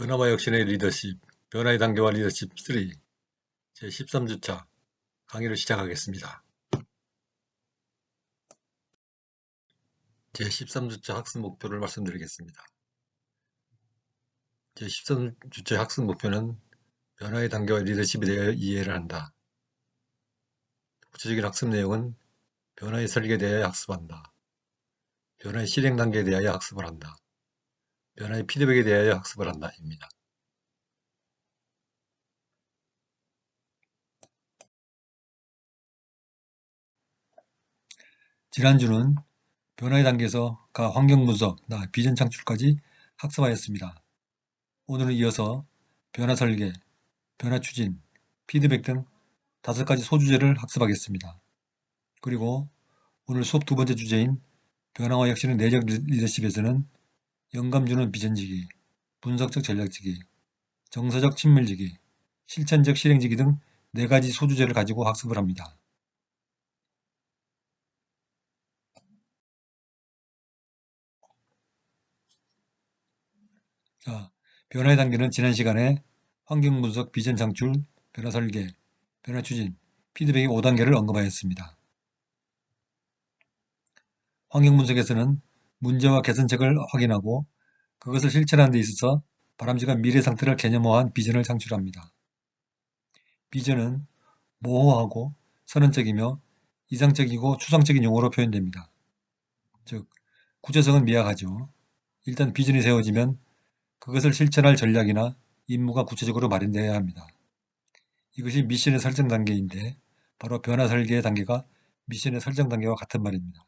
변화와 혁신의 리더십, 변화의 단계와 리더십 3, 제13주차 강의를 시작하겠습니다. 제13주차 학습 목표를 말씀드리겠습니다. 제13주차 학습 목표는 변화의 단계와 리더십에 대해 이해를 한다. 구체적인 학습 내용은 변화의 설계에 대하여 학습한다. 변화의 실행 단계에 대하여 학습을 한다. 변화의 피드백에 대하여 학습을 한다. 입니다. 지난주는 변화의 단계에서 환경 분석, 비전 창출까지 학습하였습니다. 오늘은 이어서 변화 설계, 변화 추진, 피드백 등 5가지 소주제를 학습하겠습니다. 그리고 오늘 수업 두 번째 주제인 변화와 혁신의 내적 리더십에서는 영감 주는 비전지기, 분석적 전략지기, 정서적 친밀지기, 실천적 실행지기 등 4가지 소주제를 가지고 학습을 합니다. 자, 변화의 단계는 지난 시간에 환경 분석, 비전 창출, 변화 설계, 변화 추진, 피드백의 5단계를 언급하였습니다. 환경 분석에서는 문제와 개선책을 확인하고 그것을 실천하는 데 있어서 바람직한 미래 상태를 개념화한 비전을 창출합니다. 비전은 모호하고 선언적이며 이상적이고 추상적인 용어로 표현됩니다. 즉, 구체성은 미약하죠. 일단 비전이 세워지면 그것을 실천할 전략이나 임무가 구체적으로 마련되어야 합니다. 이것이 미션의 설정 단계인데 바로 변화 설계의 단계가 미션의 설정 단계와 같은 말입니다.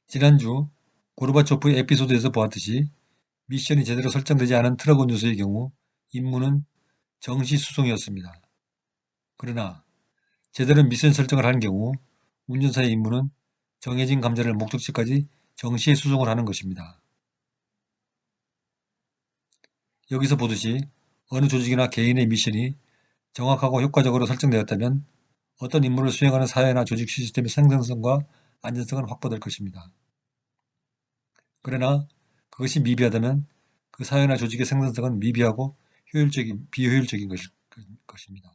지난주 고르바초프의 에피소드에서 보았듯이 미션이 제대로 설정되지 않은 트럭 운전수의 경우 임무는 정시 수송이었습니다. 그러나 제대로 미션 설정을 하는 경우 운전사의 임무는 정해진 감자를 목적지까지 정시에 수송을 하는 것입니다. 여기서 보듯이 어느 조직이나 개인의 미션이 정확하고 효과적으로 설정되었다면 어떤 임무를 수행하는 사회나 조직 시스템의 생산성과 안전성은 확보될 것입니다. 그러나 그것이 미비하다면 그 사회나 조직의 생산성은 미비하고 비효율적인 것입니다.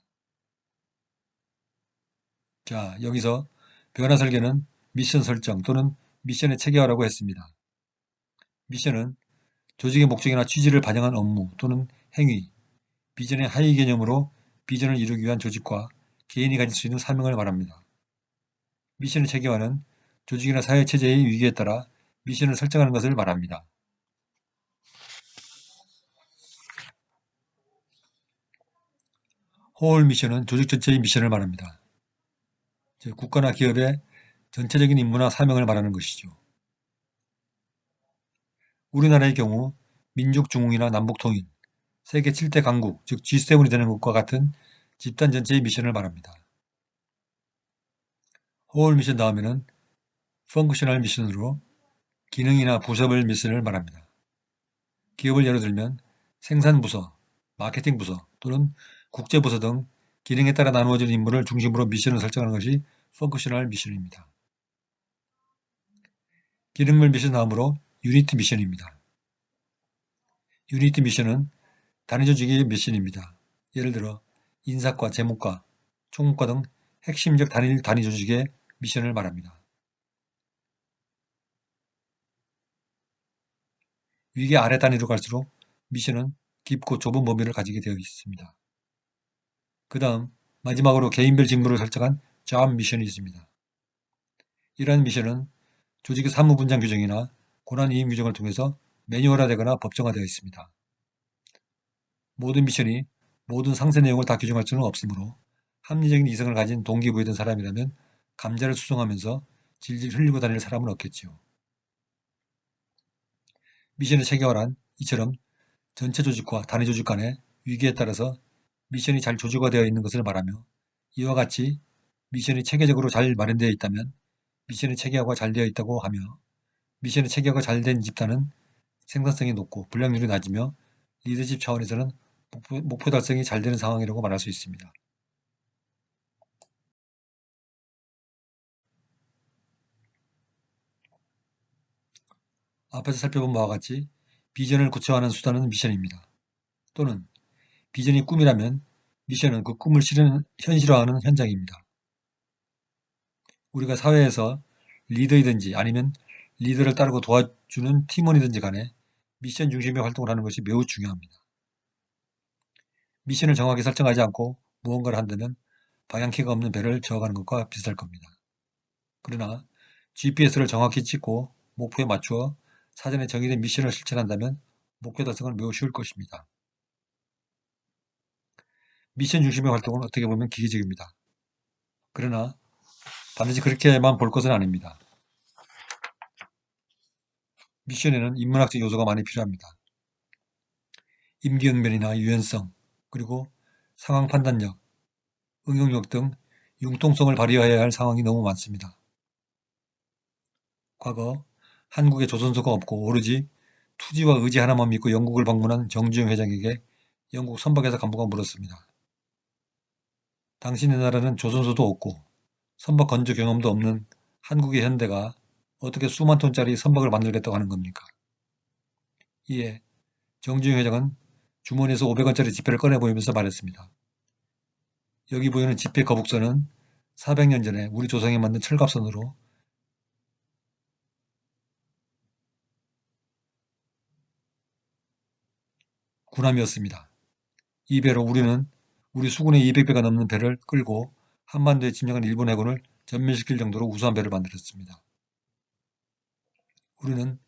자, 여기서 변화 설계는 미션 설정 또는 미션의 체계화라고 했습니다. 미션은 조직의 목적이나 취지를 반영한 업무 또는 행위, 비전의 하위 개념으로 비전을 이루기 위한 조직과 개인이 가질 수 있는 사명을 말합니다. 미션의 체계화는 조직이나 사회 체제의 위기에 따라 미션을 설정하는 것을 말합니다. 호홀 미션은 조직 전체의 미션을 말합니다. 즉, 국가나 기업의 전체적인 임무나 사명을 말하는 것이죠. 우리나라의 경우 민족중흥이나 남북통일, 세계 7대 강국, 즉 G7이 되는 것과 같은 집단 전체의 미션을 말합니다. 호홀 미션 다음에는 펑크셔널 미션으로 기능이나 부서별 미션을 말합니다. 기업을 예로 들면 생산부서, 마케팅부서 또는 국제부서 등 기능에 따라 나누어진 임무를 중심으로 미션을 설정하는 것이 펑크셔널 미션입니다. 기능별 미션 다음으로 유니티 미션입니다. 유니티 미션은 단위 조직의 미션입니다. 예를 들어 인사과, 재무과, 총무과 등 핵심적 단위 조직의 미션을 말합니다. 위계 아래 단위로 갈수록 미션은 깊고 좁은 범위를 가지게 되어 있습니다. 그 다음 마지막으로 개인별 직무를 설정한 job 미션이 있습니다. 이러한 미션은 조직의 사무 분장 규정이나 권한 이임 규정을 통해서 매뉴얼화되거나 법정화되어 있습니다. 모든 미션이 모든 상세 내용을 다 규정할 수는 없으므로 합리적인 이성을 가진 동기부여된 사람이라면 감자를 수송하면서 질질 흘리고 다닐 사람은 없겠지요. 미션의 체계화란 이처럼 전체 조직과 단위 조직 간의 위기에 따라서 미션이 잘 조직화되어 있는 것을 말하며 이와 같이 미션이 체계적으로 잘 마련되어 있다면 미션의 체계화가 잘 되어 있다고 하며 미션의 체계화가 잘 된 집단은 생산성이 높고 불량률이 낮으며 리더십 차원에서는 목표 달성이 잘 되는 상황이라고 말할 수 있습니다. 앞에서 살펴본 바와 같이 비전을 구체화하는 수단은 미션입니다. 또는 비전이 꿈이라면 미션은 그 꿈을 현실화하는 현장입니다. 우리가 사회에서 리더이든지 아니면 리더를 따르고 도와주는 팀원이든지 간에 미션 중심의 활동을 하는 것이 매우 중요합니다. 미션을 정확히 설정하지 않고 무언가를 한다면 방향키가 없는 배를 저어가는 것과 비슷할 겁니다. 그러나 GPS를 정확히 찍고 목표에 맞추어 사전에 정의된 미션을 실천한다면 목표 달성은 매우 쉬울 것입니다. 미션 중심의 활동은 어떻게 보면 기계적입니다. 그러나 반드시 그렇게만 볼 것은 아닙니다. 미션에는 인문학적 요소가 많이 필요합니다. 임기응변이나 유연성, 그리고 상황 판단력, 응용력 등 융통성을 발휘해야 할 상황이 너무 많습니다. 과거 한국에 조선소가 없고 오로지 투지와 의지 하나만 믿고 영국을 방문한 정주영 회장에게 영국 선박에서 간부가 물었습니다. 당신의 나라는 조선소도 없고 선박 건조 경험도 없는 한국의 현대가 어떻게 수만 톤짜리 선박을 만들겠다고 하는 겁니까? 이에 정주영 회장은 주머니에서 500원짜리 지폐를 꺼내 보이면서 말했습니다. 여기 보이는 지폐 거북선은 400년 전에 우리 조상이 만든 철갑선으로 군함이었습니다. 이 배로 우리는 우리 수군의 200배가 넘는 배를 끌고 한반도에 침략한 일본 해군을 전멸시킬 정도로 우수한 배를 만들었습니다. 우리는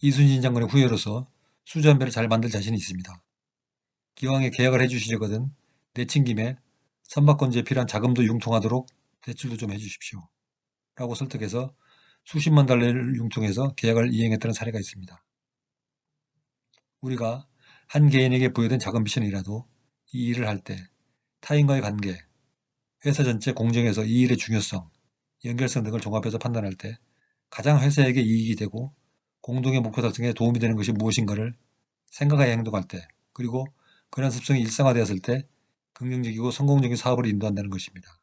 이순신 장군의 후예로서 수주한 배를 잘 만들 자신이 있습니다. 기왕에 계약을 해주시려거든 내친 김에 선박 건조에 필요한 자금도 융통하도록 대출도 좀 해주십시오. 라고 설득해서 수십만 달러를 융통해서 계약을 이행했다는 사례가 있습니다. 우리가 한 개인에게 부여된 작은 미션이라도 이 일을 할 때 타인과의 관계, 회사 전체 공정에서 이 일의 중요성, 연결성 등을 종합해서 판단할 때 가장 회사에게 이익이 되고 공동의 목표 달성에 도움이 되는 것이 무엇인가를 생각하여 행동할 때, 그리고 그런 습성이 일상화되었을 때 긍정적이고 성공적인 사업을 인도한다는 것입니다.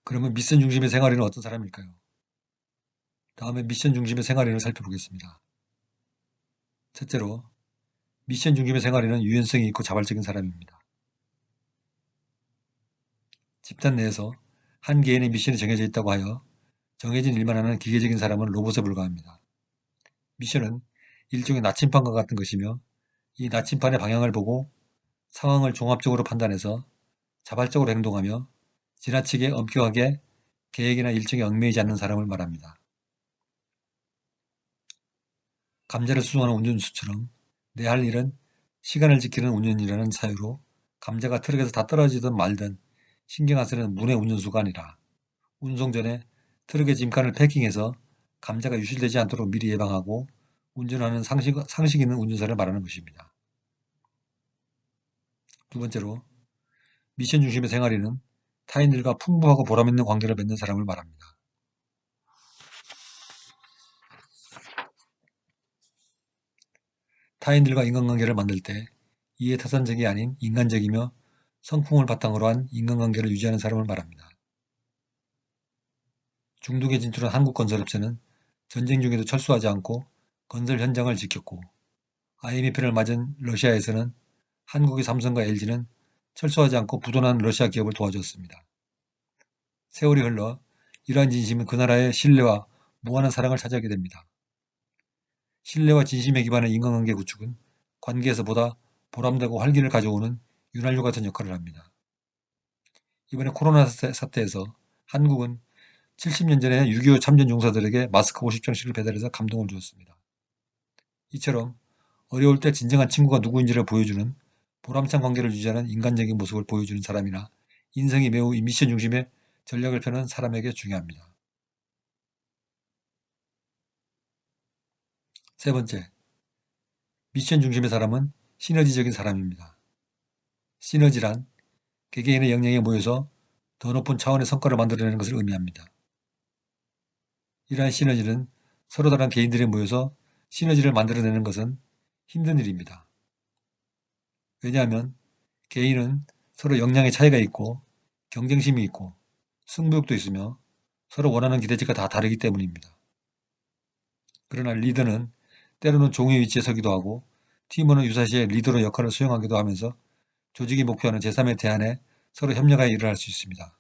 그러면 미션 중심의 생활인은 어떤 사람일까요? 다음에 미션 중심의 생활인을 살펴보겠습니다. 첫째로, 미션 중심의 생활인은 유연성이 있고 자발적인 사람입니다. 집단 내에서 한 개인의 미션이 정해져 있다고 하여 정해진 일만 하는 기계적인 사람은 로봇에 불과합니다. 미션은 일종의 나침판과 같은 것이며 이 나침판의 방향을 보고 상황을 종합적으로 판단해서 자발적으로 행동하며 지나치게 엄격하게 계획이나 일정에 얽매이지 않는 사람을 말합니다. 감자를 수송하는 운전수처럼 내 할 일은 시간을 지키는 운전이라는 사유로 감자가 트럭에서 다 떨어지든 말든 신경 안 쓰는 문의 운전수가 아니라 운송 전에 트럭의 짐칸을 패킹해서 감자가 유실되지 않도록 미리 예방하고 운전하는 상식 있는 운전사를 말하는 것입니다. 두 번째로, 미션 중심의 생활인은 타인들과 풍부하고 보람있는 관계를 맺는 사람을 말합니다. 타인들과 인간관계를 만들 때 이해타산적이 아닌 인간적이며 성품을 바탕으로 한 인간관계를 유지하는 사람을 말합니다. 중동에 진출한 한국건설업체는 전쟁 중에도 철수하지 않고 건설 현장을 지켰고, IMF를 맞은 러시아에서는 한국의 삼성과 LG는 철수하지 않고 부도난 러시아 기업을 도와줬습니다. 세월이 흘러 이러한 진심은 그 나라의 신뢰와 무한한 사랑을 차지하게 됩니다. 신뢰와 진심에 기반한 인간관계 구축은 관계에서 보다 보람되고 활기를 가져오는 윤활유 같은 역할을 합니다. 이번에 코로나 사태에서 한국은 70년 전에 6.25 참전 용사들에게 마스크 50장씩을 배달해서 감동을 주었습니다. 이처럼 어려울 때 진정한 친구가 누구인지를 보여주는 보람찬 관계를 유지하는 인간적인 모습을 보여주는 사람이나 인성이 매우 미션 중심의 전략을 펴는 사람에게 중요합니다. 세 번째, 미션 중심의 사람은 시너지적인 사람입니다. 시너지란 개개인의 역량이 모여서 더 높은 차원의 성과를 만들어내는 것을 의미합니다. 이러한 시너지는 서로 다른 개인들이 모여서 시너지를 만들어내는 것은 힘든 일입니다. 왜냐하면 개인은 서로 역량의 차이가 있고 경쟁심이 있고 승부욕도 있으며 서로 원하는 기대치가 다 다르기 때문입니다. 그러나 리더는 때로는 종의 위치에 서기도 하고 팀원은 유사시에 리더로 역할을 수행하기도 하면서 조직이 목표하는 제3의 대안에 서로 협력하여 일을 할 수 있습니다.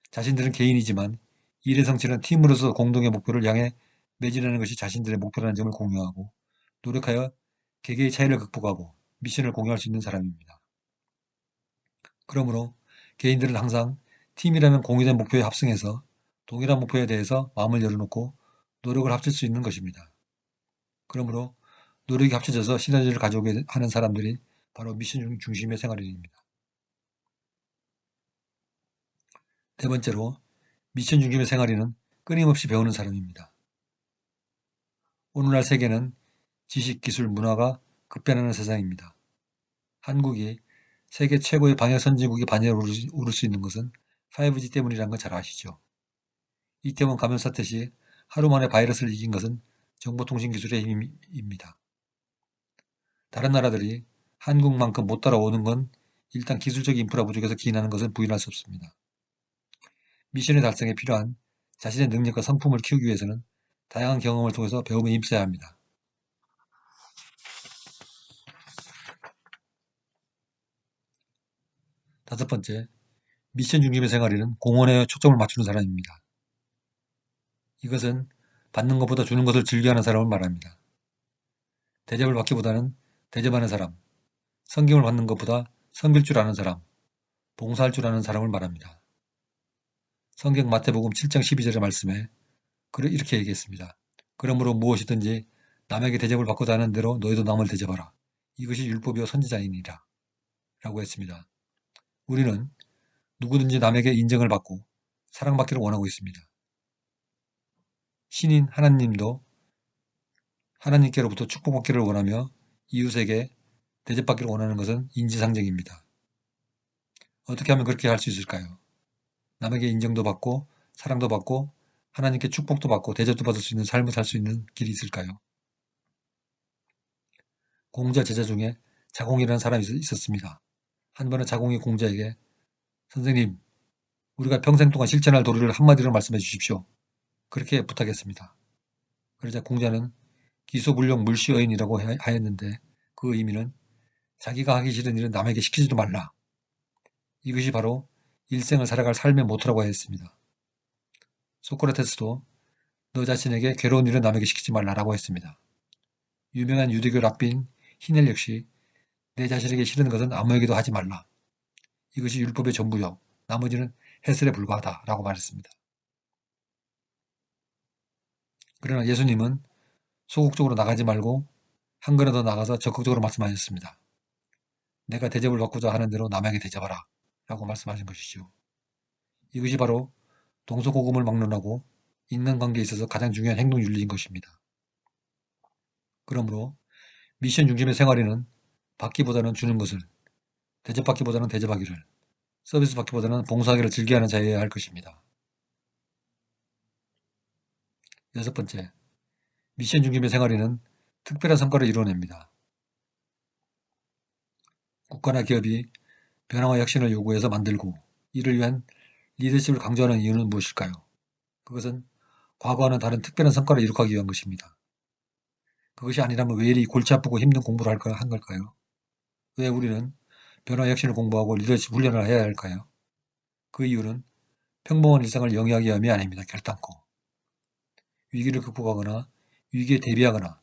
자신들은 개인이지만 일의 성취는 팀으로서 공동의 목표를 향해 매진하는 것이 자신들의 목표라는 점을 공유하고 노력하여 개개의 차이를 극복하고 미션을 공유할 수 있는 사람입니다. 그러므로 개인들은 항상 팀이라는 공유된 목표에 합승해서 동일한 목표에 대해서 마음을 열어놓고 노력을 합칠 수 있는 것입니다. 그러므로 노력이 합쳐져서 시너지를 가져오게 하는 사람들이 바로 미션 중심의 생활인입니다. 네 번째로 미션 중심의 생활인은 끊임없이 배우는 사람입니다. 오늘날 세계는 지식, 기술, 문화가 급변하는 세상입니다. 한국이 세계 최고의 방역 선진국의 반열에 오를 수 있는 것은 5G 때문이라는 건 잘 아시죠? 이태원 감염 사태 시 하루 만에 바이러스를 이긴 것은 정보통신기술의 힘입니다. 다른 나라들이 한국만큼 못 따라오는 건 일단 기술적 인프라 부족에서 기인하는 것은 부인할 수 없습니다. 미션의 달성에 필요한 자신의 능력과 성품을 키우기 위해서는 다양한 경험을 통해서 배움에 힘써야 합니다. 다섯 번째, 미션 중심의 생활에는 공헌에 초점을 맞추는 사람입니다. 이것은 받는 것보다 주는 것을 즐겨하는 사람을 말합니다. 대접을 받기보다는 대접하는 사람, 섬김을 받는 것보다 섬길 줄 아는 사람, 봉사할 줄 아는 사람을 말합니다. 성경 마태복음 7장 12절의 말씀에 이렇게 얘기했습니다. 그러므로 무엇이든지 남에게 대접을 받고자 하는 대로 너희도 남을 대접하라. 이것이 율법이요 선지자이니라. 라고 했습니다. 우리는 누구든지 남에게 인정을 받고 사랑받기를 원하고 있습니다. 신인 하나님도 하나님께로부터 축복받기를 원하며 이웃에게 대접받기를 원하는 것은 인지상정입니다. 어떻게 하면 그렇게 할 수 있을까요? 남에게 인정도 받고 사랑도 받고 하나님께 축복도 받고 대접도 받을 수 있는 삶을 살 수 있는 길이 있을까요? 공자 제자 중에 자공이라는 사람이 있었습니다. 한 번은 자공이 공자에게 선생님, 우리가 평생 동안 실천할 도리를 한마디로 말씀해 주십시오. 그렇게 부탁했습니다. 그러자 공자는 기소불능 물시어인이라고 하였는데 그 의미는 자기가 하기 싫은 일은 남에게 시키지도 말라. 이것이 바로 일생을 살아갈 삶의 모토라고 하였습니다. 소크라테스도 너 자신에게 괴로운 일은 남에게 시키지 말라라고 했습니다. 유명한 유대교 랍빈 히넬 역시 내 자신에게 싫은 것은 아무에게도 하지 말라. 이것이 율법의 전부요. 나머지는 해설에 불과하다 라고 말했습니다. 그러나 예수님은 소극적으로 나가지 말고 한 걸음 더 나가서 적극적으로 말씀하셨습니다. 내가 대접을 받고자 하는 대로 남에게 대접하라 라고 말씀하신 것이죠. 이것이 바로 동서고금을 막론하고 인간관계에 있어서 가장 중요한 행동윤리인 것입니다. 그러므로 미션 중심의 생활에는 받기보다는 주는 것을, 대접받기보다는 대접하기를, 서비스 받기보다는 봉사하기를 즐겨하는 자여야 할 것입니다. 여섯 번째, 미션 중심의 생활에는 특별한 성과를 이뤄냅니다. 국가나 기업이 변화와 혁신을 요구해서 만들고 이를 위한 리더십을 강조하는 이유는 무엇일까요? 그것은 과거와는 다른 특별한 성과를 이룩하기 위한 것입니다. 그것이 아니라면 왜 이리 골치 아프고 힘든 공부를 한 걸까요? 왜 우리는 변화 혁신을 공부하고 리더십 훈련을 해야 할까요? 그 이유는 평범한 일상을 영위하기 위함이 아닙니다. 결단코. 위기를 극복하거나 위기에 대비하거나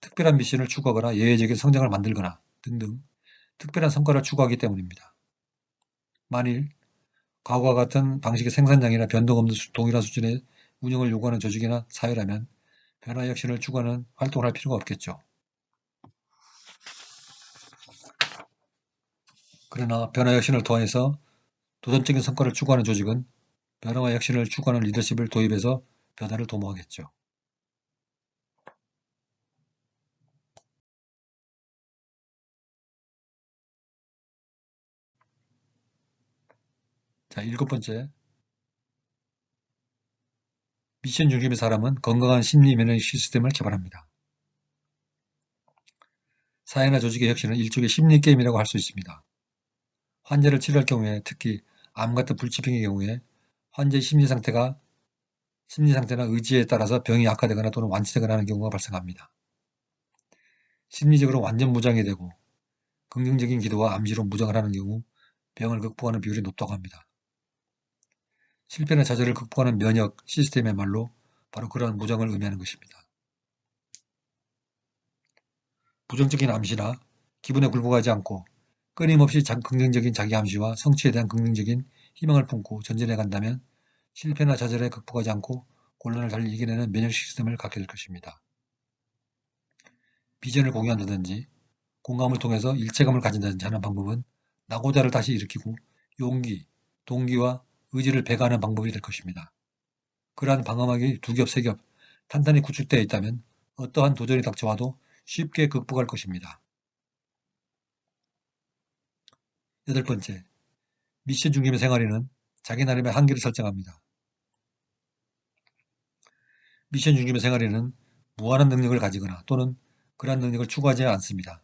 특별한 미션을 추구하거나 예외적인 성장을 만들거나 등등 특별한 성과를 추구하기 때문입니다. 만일 과거와 같은 방식의 생산량이나 변동 없는 동일한 수준의 운영을 요구하는 조직이나 사회라면 변화 혁신을 추구하는 활동을 할 필요가 없겠죠. 그러나 변화 혁신을 통해서 도전적인 성과를 추구하는 조직은 변화와 혁신을 추구하는 리더십을 도입해서 변화를 도모하겠죠. 자, 일곱 번째. 미션 중심의 사람은 건강한 심리 면역 시스템을 개발합니다. 사회나 조직의 혁신은 일종의 심리 게임이라고 할 수 있습니다. 환자를 치료할 경우에 특히 암 같은 불치병의 경우에 환자의 심리 상태나 의지에 따라서 병이 악화되거나 또는 완치되거나 하는 경우가 발생합니다. 심리적으로 완전 무장이 되고 긍정적인 기도와 암시로 무장을 하는 경우 병을 극복하는 비율이 높다고 합니다. 실패나 좌절을 극복하는 면역 시스템의 말로 바로 그러한 무장을 의미하는 것입니다. 부정적인 암시나 기분에 굴복하지 않고 끊임없이 긍정적인 자기 암시와 성취에 대한 긍정적인 희망을 품고 전진해 간다면 실패나 좌절에 극복하지 않고 곤란을 잘 이겨내는 면역 시스템을 갖게 될 것입니다. 비전을 공유한다든지 공감을 통해서 일체감을 가진다든지 하는 방법은 낙오자를 다시 일으키고 용기, 동기와 의지를 배가하는 방법이 될 것입니다. 그러한 방어막이 두 겹, 세 겹 탄탄히 구축되어 있다면 어떠한 도전이 닥쳐와도 쉽게 극복할 것입니다. 8번째, 미션 중심의 생활에는 자기 나름의 한계를 설정합니다. 미션 중심의 생활에는 무한한 능력을 가지거나 또는 그러한 능력을 추구하지 않습니다.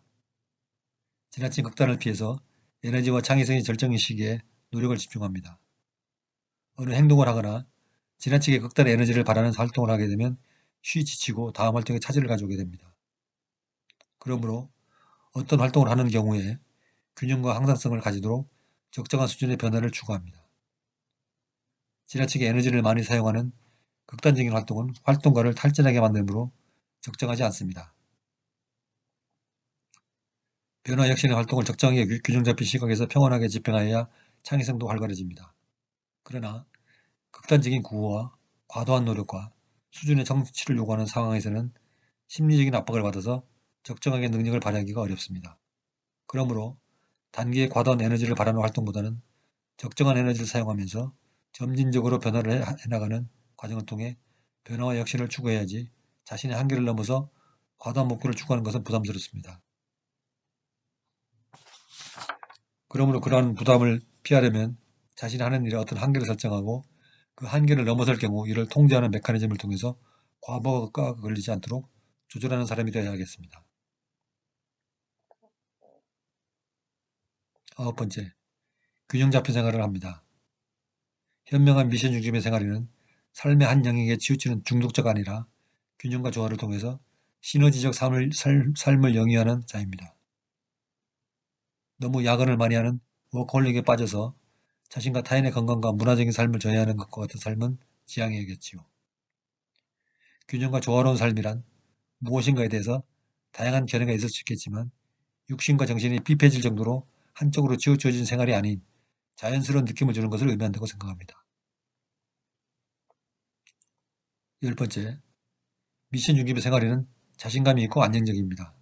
지나친 극단을 피해서 에너지와 창의성이 절정인 시기에 노력을 집중합니다. 어느 행동을 하거나 지나치게 극단의 에너지를 바라는 활동을 하게 되면 쉬 지치고 다음 활동에 차질을 가져오게 됩니다. 그러므로 어떤 활동을 하는 경우에 균형과 항상성을 가지도록 적정한 수준의 변화를 추구합니다. 지나치게 에너지를 많이 사용하는 극단적인 활동은 활동가를 탈진하게 만들므로 적정하지 않습니다. 변화 혁신의 활동을 적정하게 균형 잡힌 시각에서 평온하게 집행하여야 창의성도 활발해집니다. 그러나 극단적인 구호와 과도한 노력과 수준의 성취를 요구하는 상황에서는 심리적인 압박을 받아서 적정하게 능력을 발휘하기가 어렵습니다. 그러므로 단기의 과도한 에너지를 바라는 활동보다는 적정한 에너지를 사용하면서 점진적으로 변화를 해나가는 과정을 통해 변화와 혁신을 추구해야지 자신의 한계를 넘어서 과도한 목표를 추구하는 것은 부담스럽습니다. 그러므로 그러한 부담을 피하려면 자신이 하는 일에 어떤 한계를 설정하고 그 한계를 넘어설 경우 이를 통제하는 메커니즘을 통해서 과부하가 걸리지 않도록 조절하는 사람이 되어야 하겠습니다. 9번째, 균형 잡힌 생활을 합니다. 현명한 미션 중심의 생활에는 삶의 한 영역에 치우치는 중독자가 아니라 균형과 조화를 통해서 시너지적 삶을 영위하는 자입니다. 너무 야근을 많이 하는 워커홀릭에 빠져서 자신과 타인의 건강과 문화적인 삶을 저해하는 것과 같은 삶은 지양해야겠지요. 균형과 조화로운 삶이란 무엇인가에 대해서 다양한 견해가 있을 수 있겠지만 육신과 정신이 삐패질 정도로 한쪽으로 치우쳐진 생활이 아닌 자연스러운 느낌을 주는 것을 의미한다고 생각합니다. 10번째, 미션 중심의 생활에는 자신감이 있고 안정적입니다.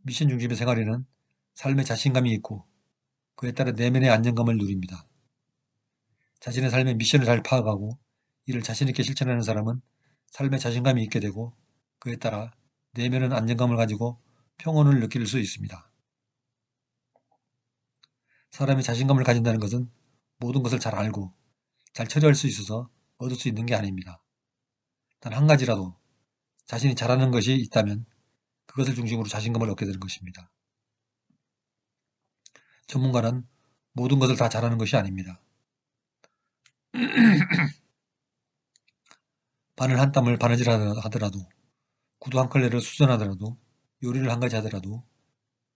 미션 중심의 생활에는 삶에 자신감이 있고 그에 따라 내면의 안정감을 누립니다. 자신의 삶의 미션을 잘 파악하고 이를 자신있게 실천하는 사람은 삶에 자신감이 있게 되고 그에 따라 내면은 안정감을 가지고 평온을 느낄 수 있습니다. 사람이 자신감을 가진다는 것은 모든 것을 잘 알고 잘 처리할 수 있어서 얻을 수 있는 게 아닙니다. 단 한 가지라도 자신이 잘하는 것이 있다면 그것을 중심으로 자신감을 얻게 되는 것입니다. 전문가는 모든 것을 다 잘하는 것이 아닙니다. 바늘 한 땀을 바느질 하더라도 구두 한 컬레를 수선하더라도 요리를 한 가지 하더라도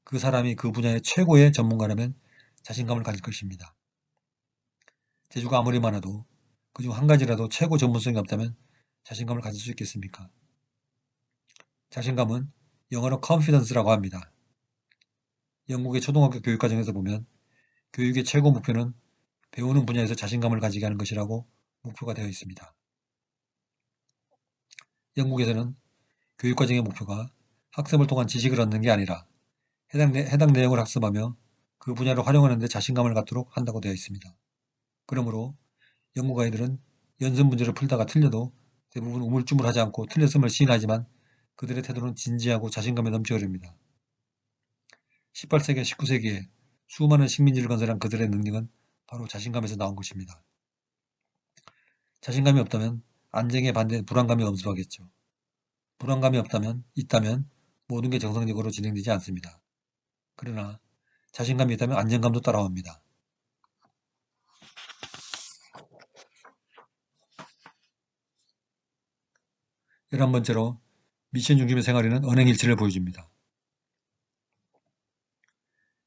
그 사람이 그 분야의 최고의 전문가라면 자신감을 가질 것입니다. 재주가 아무리 많아도 그중 한 가지라도 최고 전문성이 없다면 자신감을 가질 수 있겠습니까? 자신감은 영어로 confidence라고 합니다. 영국의 초등학교 교육과정에서 보면 교육의 최고 목표는 배우는 분야에서 자신감을 가지게 하는 것이라고 목표가 되어 있습니다. 영국에서는 교육과정의 목표가 학습을 통한 지식을 얻는 게 아니라 해당 내용을 학습하며 그 분야를 활용하는 데 자신감을 갖도록 한다고 되어 있습니다. 그러므로 영국 아이들은 연습 문제를 풀다가 틀려도 대부분 우물쭈물하지 않고 틀렸음을 시인하지만 그들의 태도는 진지하고 자신감에 넘쳐 흐릅니다. 18세기, 19세기에 수많은 식민지를 건설한 그들의 능력은 바로 자신감에서 나온 것입니다. 자신감이 없다면 안정에 반대된 불안감이 엄습하겠죠. 불안감이 있다면 모든 게 정상적으로 진행되지 않습니다. 그러나 자신감이 있다면 안정감도 따라옵니다. 11번째로 미션 중심의 생활에는 언행일치를 보여줍니다.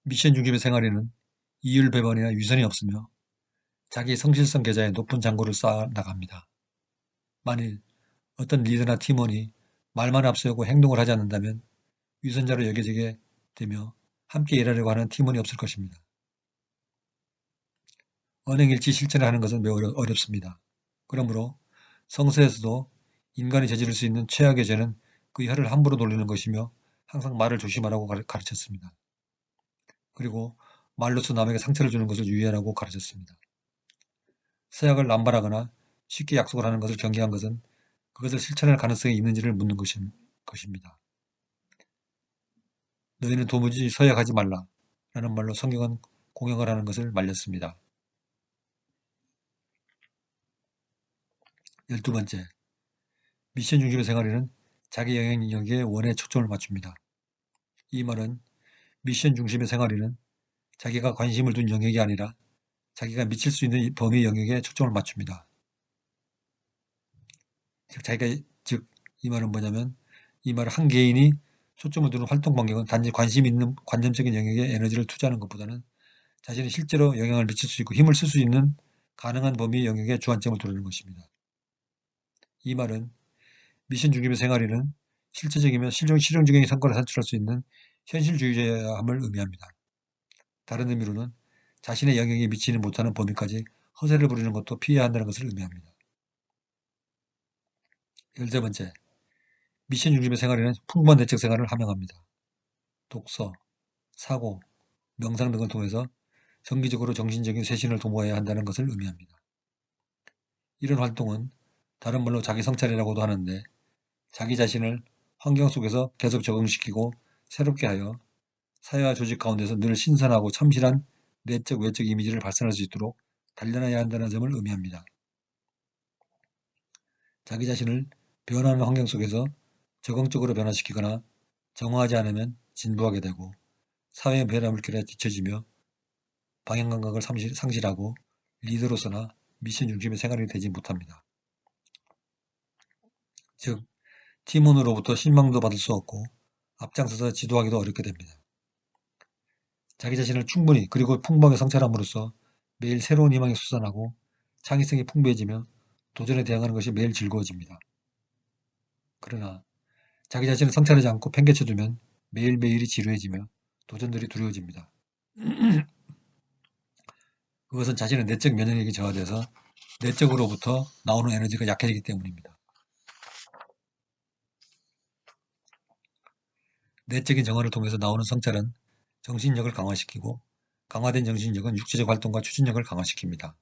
미션 중심의 생활에는 이율 배반이나 위선이 없으며 자기 성실성 계좌에 높은 잔고를 쌓아 나갑니다. 만일 어떤 리더나 팀원이 말만 앞세우고 행동을 하지 않는다면 위선자로 여겨지게 되며 함께 일하려고 하는 팀원이 없을 것입니다. 언행일치 실천을 하는 것은 매우 어렵습니다. 그러므로 성서에서도 인간이 저지를 수 있는 최악의 죄는 그 혀를 함부로 돌리는 것이며 항상 말을 조심하라고 가르쳤습니다. 그리고 말로써 남에게 상처를 주는 것을 유의하라고 가르쳤습니다. 서약을 남발하거나 쉽게 약속을 하는 것을 경계한 것은 그것을 실천할 가능성이 있는지를 묻는 것입니다. 너희는 도무지 서약하지 말라 라는 말로 성경은 공형을 하는 것을 말렸습니다. 12번째, 미션 중심의 생활에는 자기 영향력의 원에 초점을 맞춥니다. 이 말은 미션 중심의 생활에는 자기가 관심을 둔 영역이 아니라 자기가 미칠 수 있는 범위 영역에 초점을 맞춥니다. 즉, 이 말은 뭐냐면 이 말은 한 개인이 초점을 두는 활동 반경은 단지 관심 있는 관점적인 영역에 에너지를 투자하는 것보다는 자신이 실제로 영향을 미칠 수 있고 힘을 쓸 수 있는 가능한 범위 영역에 주안점을 두는 것입니다. 이 말은 미션 중심의 생활에는 실질적이며 실용적인 성과를 산출할 수 있는 현실주의자함을 의미합니다. 다른 의미로는 자신의 영역에 미치지 못하는 범위까지 허세를 부리는 것도 피해야 한다는 것을 의미합니다. 13번째, 미션 중심의 생활에는 풍부한 내적 생활을 함양합니다. 독서, 사고, 명상 등을 통해서 정기적으로 정신적인 쇄신을 도모해야 한다는 것을 의미합니다. 이런 활동은 다른 말로 자기 성찰이라고도 하는데 자기 자신을 환경 속에서 계속 적응시키고 새롭게 하여 사회와 조직 가운데서 늘 신선하고 참신한 내적 외적 이미지를 발산할 수 있도록 단련해야 한다는 점을 의미합니다. 자기 자신을 변하는 환경 속에서 적응적으로 변화시키거나 정화하지 않으면 진부하게 되고 사회의 변화물결에 뒤처지며 방향감각을 상실하고 리더로서나 미션 중심의 생활이 되지 못합니다. 즉, 팀원으로부터 실망도 받을 수 없고 앞장서서 지도하기도 어렵게 됩니다. 자기 자신을 충분히 그리고 풍부하게 성찰함으로써 매일 새로운 희망이 솟아나고 창의성이 풍부해지며 도전에 대항하는 것이 매일 즐거워집니다. 그러나 자기 자신을 성찰하지 않고 팽개쳐두면 매일매일이 지루해지며 도전들이 두려워집니다. 그것은 자신의 내적 면역력이 저하돼서 내적으로부터 나오는 에너지가 약해지기 때문입니다. 내적인 정화를 통해서 나오는 성찰은 정신력을 강화시키고 강화된 정신력은 육체적 활동과 추진력을 강화시킵니다.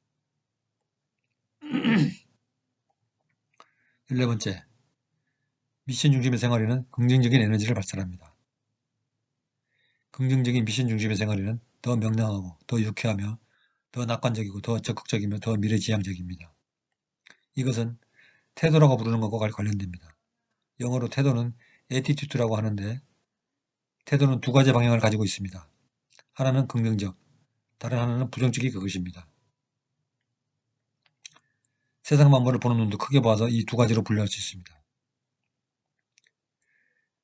14번째, 미션 중심의 생활에는 긍정적인 에너지를 발산합니다. 긍정적인 미션 중심의 생활에는 더 명랑하고 더 유쾌하며 더 낙관적이고 더 적극적이며 더 미래지향적입니다. 이것은 태도라고 부르는 것과 관련됩니다. 영어로 태도는 attitude라고 하는데 태도는 두 가지 방향을 가지고 있습니다. 하나는 긍정적, 다른 하나는 부정적이 그것입니다. 세상 만물을 보는 눈도 크게 봐서 이 두 가지로 분류할 수 있습니다.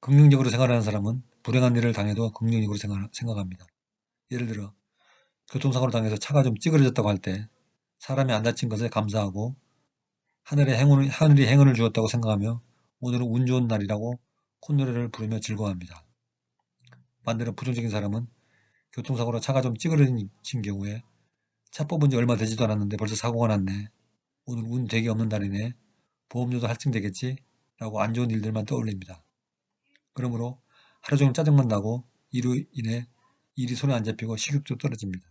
긍정적으로 생활하는 사람은 불행한 일을 당해도 긍정적으로 생각합니다. 예를 들어 교통사고를 당해서 차가 좀 찌그러졌다고 할 때 사람이 안 다친 것에 감사하고 하늘이 행운을 주었다고 생각하며 오늘은 운 좋은 날이라고 콧노래를 부르며 즐거워합니다. 반대로 부정적인 사람은 교통사고로 차가 좀 찌그러진 경우에 차 뽑은 지 얼마 되지도 않았는데 벌써 사고가 났네. 오늘 운 되게 없는 날이네. 보험료도 할증되겠지? 라고 안 좋은 일들만 떠올립니다. 그러므로 하루 종일 짜증만 나고 이로 인해 일이 손에 안 잡히고 식욕도 떨어집니다.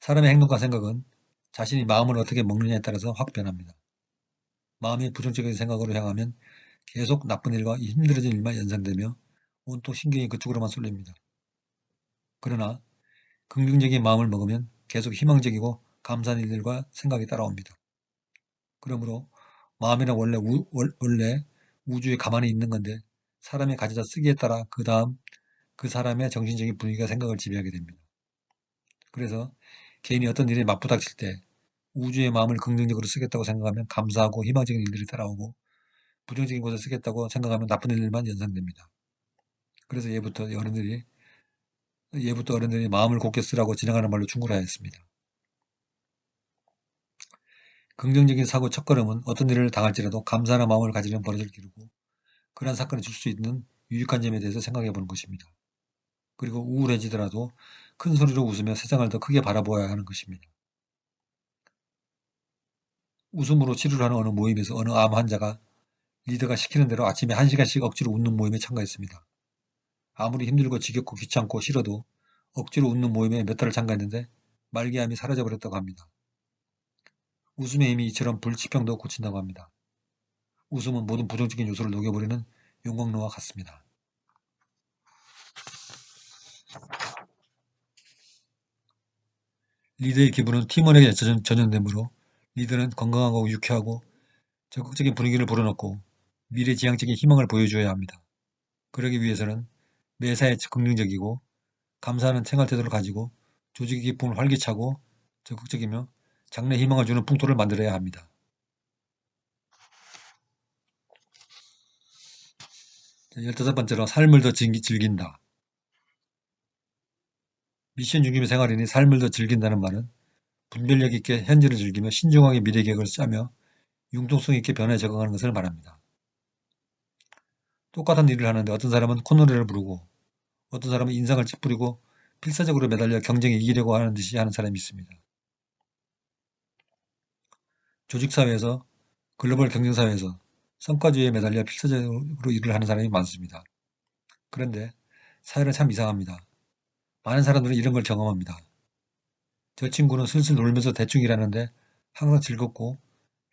사람의 행동과 생각은 자신이 마음을 어떻게 먹느냐에 따라서 확 변합니다. 마음이 부정적인 생각으로 향하면 계속 나쁜 일과 힘들어진 일만 연상되며 온통 신경이 그쪽으로만 쏠립니다. 그러나 긍정적인 마음을 먹으면 계속 희망적이고 감사한 일들과 생각이 따라옵니다. 그러므로 마음이란 원래 우주에 가만히 있는 건데 사람이 가져다 쓰기에 따라 그 다음 그 사람의 정신적인 분위기가 생각을 지배하게 됩니다. 그래서 개인이 어떤 일에 맞부닥칠 때 우주의 마음을 긍정적으로 쓰겠다고 생각하면 감사하고 희망적인 일들이 따라오고, 부정적인 것을 쓰겠다고 생각하면 나쁜 일만 연상됩니다. 그래서 예부터 어른들이 마음을 곱게 쓰라고 지나가는 말로 충고하였습니다. 긍정적인 사고 첫걸음은 어떤 일을 당할지라도 감사하는 마음을 가지는 버릇을 기르고, 그러한 사건이 줄 수 있는 유익한 점에 대해서 생각해 보는 것입니다. 그리고 우울해지더라도 큰 소리로 웃으며 세상을 더 크게 바라보아야 하는 것입니다. 웃음으로 치료를 하는 어느 모임에서 어느 암 환자가 리더가 시키는 대로 아침에 1시간씩 억지로 웃는 모임에 참가했습니다. 아무리 힘들고 지겹고 귀찮고 싫어도 억지로 웃는 모임에 몇 달을 참가했는데 말기암이 사라져버렸다고 합니다. 웃음의 힘이 이처럼 불치병도 고친다고 합니다. 웃음은 모든 부정적인 요소를 녹여버리는 용광로와 같습니다. 리더의 기분은 팀원에게 전염되므로 리더는 건강하고 유쾌하고 적극적인 분위기를 불어넣고 미래지향적인 희망을 보여줘야 합니다. 그러기 위해서는 매사에 긍정적이고 감사하는 생활태도를 가지고 조직의 기쁨을 활기차고 적극적이며 장래 희망을 주는 풍토를 만들어야 합니다. 15번째로 삶을 더 즐긴다. 미션 중심의 생활이니 삶을 더 즐긴다는 말은 분별력 있게 현재를 즐기며 신중하게 미래 계획을 짜며 융통성 있게 변화에 적응하는 것을 말합니다. 똑같은 일을 하는데 어떤 사람은 콧노래를 부르고 어떤 사람은 인상을 찌푸리고 필사적으로 매달려 경쟁에 이기려고 하는 듯이 하는 사람이 있습니다. 조직사회에서 글로벌 경쟁사회에서 성과주의에 매달려 필사적으로 일을 하는 사람이 많습니다. 그런데 사회는 참 이상합니다. 많은 사람들은 이런 걸 경험합니다. 저 친구는 슬슬 놀면서 대충 일하는데 항상 즐겁고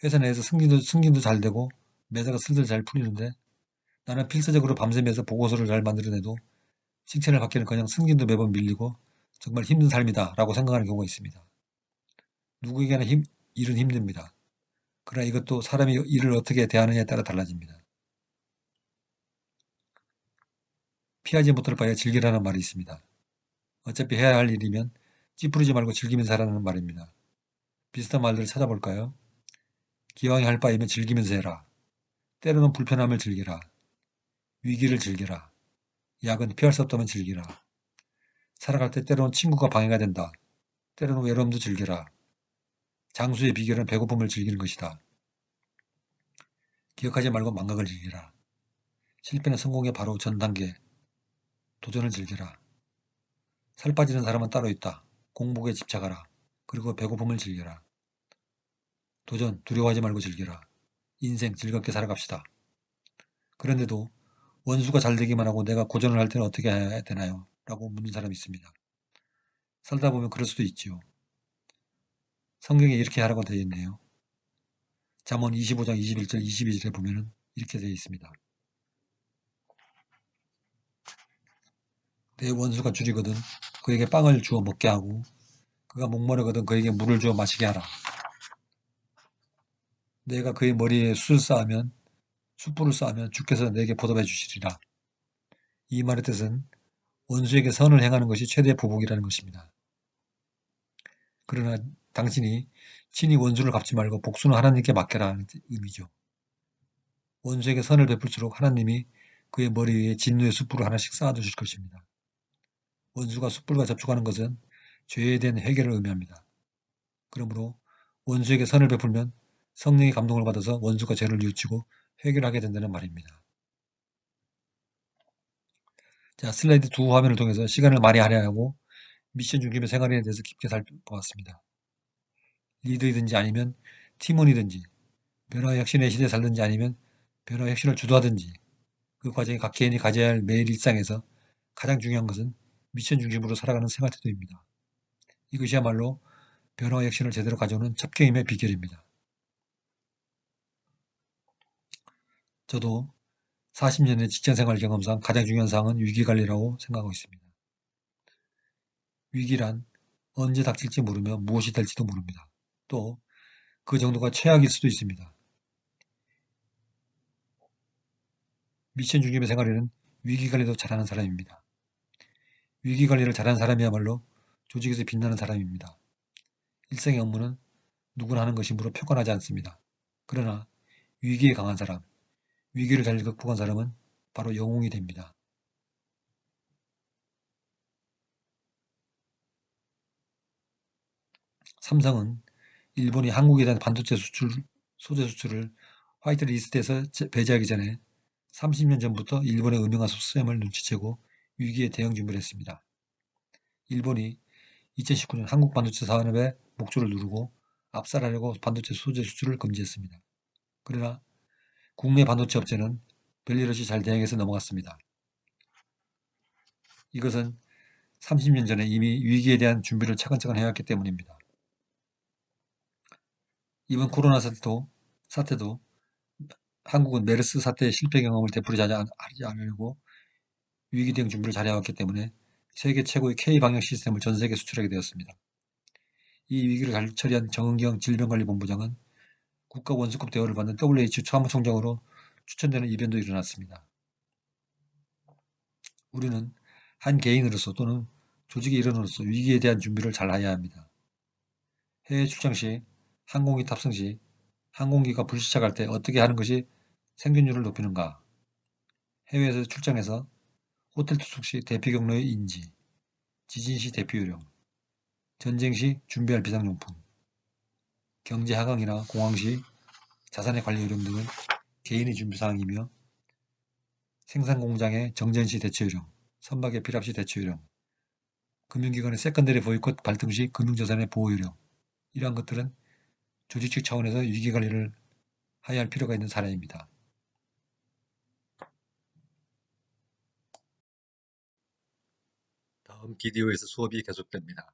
회사 내에서 승진도 잘 되고 매사가 슬슬 잘 풀리는데 나는 필사적으로 밤새면서 보고서를 잘 만들어내도 칭찬을 받기는커녕 승진도 매번 밀리고 정말 힘든 삶이다 라고 생각하는 경우가 있습니다. 누구에게나 일은 힘듭니다. 그러나 이것도 사람이 일을 어떻게 대하느냐에 따라 달라집니다. 피하지 못할 바에 즐기라는 말이 있습니다. 어차피 해야 할 일이면 찌푸리지 말고 즐기면서 하라는 말입니다. 비슷한 말들을 찾아볼까요? 기왕에 할 바이면 즐기면서 해라. 때로는 불편함을 즐기라. 위기를 즐기라. 약은 피할 수 없다면 즐기라. 살아갈 때 때로는 친구가 방해가 된다. 때로는 외로움도 즐기라. 장수의 비결은 배고픔을 즐기는 것이다. 기억하지 말고 망각을 즐기라. 실패는 성공의 바로 전 단계. 도전을 즐기라. 살 빠지는 사람은 따로 있다. 공복에 집착하라. 그리고 배고픔을 즐겨라. 도전, 두려워하지 말고 즐겨라. 인생 즐겁게 살아갑시다. 그런데도 원수가 잘 되기만 하고 내가 고전을 할 때는 어떻게 해야 되나요? 라고 묻는 사람이 있습니다. 살다 보면 그럴 수도 있지요. 성경에 이렇게 하라고 되어 있네요. 잠언 25장 21절 22절에 보면은 이렇게 되어 있습니다. 내 원수가 줄이거든 그에게 빵을 주어 먹게 하고 그가 목마르거든 그에게 물을 주어 마시게 하라. 내가 그의 머리에 숯불을 쌓으면 주께서 내게 보답해 주시리라. 이 말의 뜻은 원수에게 선을 행하는 것이 최대의 보복이라는 것입니다. 그러나 당신이 친히 원수를 갚지 말고 복수는 하나님께 맡겨라는 의미죠. 원수에게 선을 베풀수록 하나님이 그의 머리 위에 진노의 숯불을 하나씩 쌓아두실 것입니다. 원수가 숯불과 접촉하는 것은 죄에 대한 해결을 의미합니다. 그러므로 원수에게 선을 베풀면 성령의 감동을 받아서 원수가 죄를 뉘우치고 해결하게 된다는 말입니다. 자, 슬라이드 두 화면을 통해서 시간을 많이 할애하고 미션 중심의 생활에 대해서 깊게 살펴보았습니다. 리더이든지 아니면 팀원이든지 변화 혁신의 시대에 살든지 아니면 변화 혁신을 주도하든지 그 과정에 각 개인이 가져야 할 매일 일상에서 가장 중요한 것은 미션 중심으로 살아가는 생활 태도입니다. 이것이야말로 변화 혁신을 제대로 가져오는 첩경임의 비결입니다. 저도 40년의 직장생활 경험상 가장 중요한 사항은 위기관리라고 생각하고 있습니다. 위기란 언제 닥칠지 모르며 무엇이 될지도 모릅니다. 또 그 정도가 최악일 수도 있습니다. 미션 중심의 생활에는 위기관리도 잘하는 사람입니다. 위기관리를 잘하는 사람이야말로 조직에서 빛나는 사람입니다. 일상의 업무는 누구나 하는 것이므로 표현하지 않습니다. 그러나 위기에 강한 사람, 위기를 잘 극복한 사람은 바로 영웅이 됩니다. 삼성은 일본이 한국에 대한 반도체 소재 수출을 화이트리스트에서 배제하기 전에 30년 전부터 일본의 음영한 속셈을 눈치채고 위기에 대응 준비를 했습니다. 일본이 2019년 한국 반도체 산업의 목줄을 누르고 압살하려고 반도체 소재 수출을 금지했습니다. 그러나 국내 반도체 업체는 별일 없이 잘 대응해서 넘어갔습니다. 이것은 30년 전에 이미 위기에 대한 준비를 차근차근 해왔기 때문입니다. 이번 코로나 사태도 한국은 메르스 사태의 실패 경험을 되풀이하지 않으려고 위기 대응 준비를 잘해왔기 때문에 세계 최고의 K방역 시스템을 전 세계에 수출하게 되었습니다. 이 위기를 잘 처리한 정은경 질병관리본부장은 국가 원수급 대우를 받는 WHO 사무총장으로 추천되는 이변도 일어났습니다. 우리는 한 개인으로서 또는 조직의 일원으로서 위기에 대한 준비를 잘 해야 합니다. 해외 출장 시, 항공기 탑승 시, 항공기가 불시착할 때 어떻게 하는 것이 생존율을 높이는가? 해외에서 출장해서 호텔 투숙 시 대피 경로의 인지, 지진 시 대피 요령, 전쟁 시 준비할 비상용품, 경제 하강이나 공황 시 자산의 관리 요령 등은 개인의 준비 사항이며 생산 공장의 정전 시 대처 요령, 선박의 필압 시 대처 요령, 금융기관의 세컨더리 보이콧 발동 시 금융자산의 보호 요령, 이러한 것들은 조직적 차원에서 위기 관리를 해야 할 필요가 있는 사례입니다. 다음 비디오에서 수업이 계속됩니다.